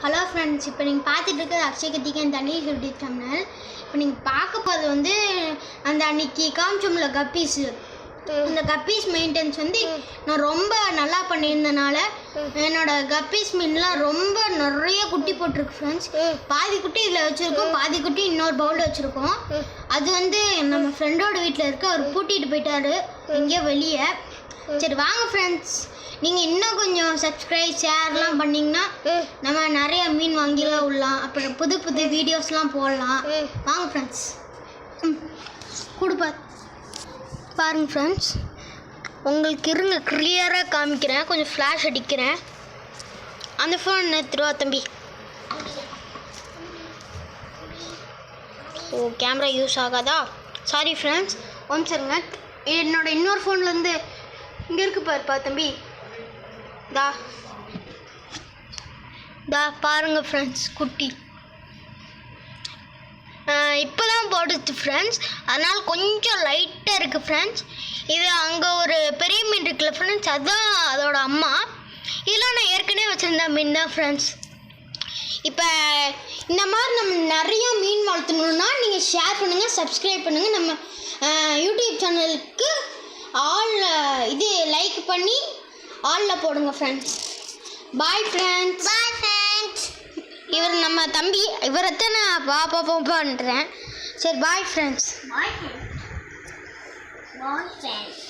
Hello friends, இப்போ நீங்கள் பார்த்துட்டு இருக்கிறது அக்ஷய் கிருத்திகன் தனீஷ் யூடியூப் சேனல். இப்போ நீங்கள் பார்க்க போகிறது வந்து அந்த அன்னைக்கு காமிச்சோம்ல கப்பீஸு, அந்த கப்பீஸ் மெயின்டெனன்ஸ் வந்து நான் ரொம்ப நல்லா பண்ணியிருந்தனால என்னோடய கப்பீஸ் மீன்லாம் ரொம்ப நிறைய குட்டி போட்டிருக்கு ஃப்ரெண்ட்ஸ். பாதி குட்டி இதில் வச்சுருக்கோம், பாதி குட்டி இன்னொரு பவுலில் வச்சுருக்கோம். அது வந்து நம்ம ஃப்ரெண்டோட வீட்டில் இருக்க அவர் பூட்டிகிட்டு போயிட்டார் எங்கேயோ வெளியே. சரி வாங்க ஃப்ரெண்ட்ஸ், நீங்கள் இன்னும் கொஞ்சம் சப்ஸ்கிரைப் ஷேர்லாம் பண்ணிங்கன்னா நம்ம நிறைய மீன் வாங்கிலாம் விடலாம், அப்புறம் புது புது வீடியோஸ்லாம் போடலாம். வாங்க ஃப்ரெண்ட்ஸ், பாருங்க ஃப்ரெண்ட்ஸ், உங்களுக்கு இருங்க கிளியராக காமிக்கிறேன், கொஞ்சம் ஃப்ளாஷ் அடிக்கிறேன். அந்த ஃபோன் எடுத்துருவா தம்பி. ஓ, கேமரா யூஸ் ஆகாதா? சாரி ஃப்ரெண்ட்ஸ், சரிங்க. என்னோடய இன்னொரு ஃபோன்லேருந்து இங்கே இருக்கு பாருப்பா தம்பி. தா பாருங்கள் ஃப்ரெண்ட்ஸ், குட்டி இப்போ தான் போடுச்சு ஃப்ரெண்ட்ஸ், அதனால் கொஞ்சம் லைட்டாக இருக்குது ஃப்ரெண்ட்ஸ். இது அங்கே ஒரு பெரிய மீன் இருக்குல்ல ஃப்ரெண்ட்ஸ், அதுதான் அதோட அம்மா. இதெல்லாம் நான் ஏற்கனவே வச்சுருந்த மீன் தான் ஃப்ரெண்ட்ஸ். இப்போ இந்த மாதிரி நம்ம நிறையா மீன் வளர்த்தணுன்னா நீங்கள் ஷேர் பண்ணுங்கள், சப்ஸ்கிரைப் பண்ணுங்கள். நம்ம யூடியூப் சேனலுக்கு இது லைக் பண்ணி ஆலில் போடுங்க friends. Bye friends. Bye friends. இவர் நம்ம தம்பி, இவரைத்தான் நான் பாப்பான்றேன். சரி bye friends. Bye friends. Bye friends.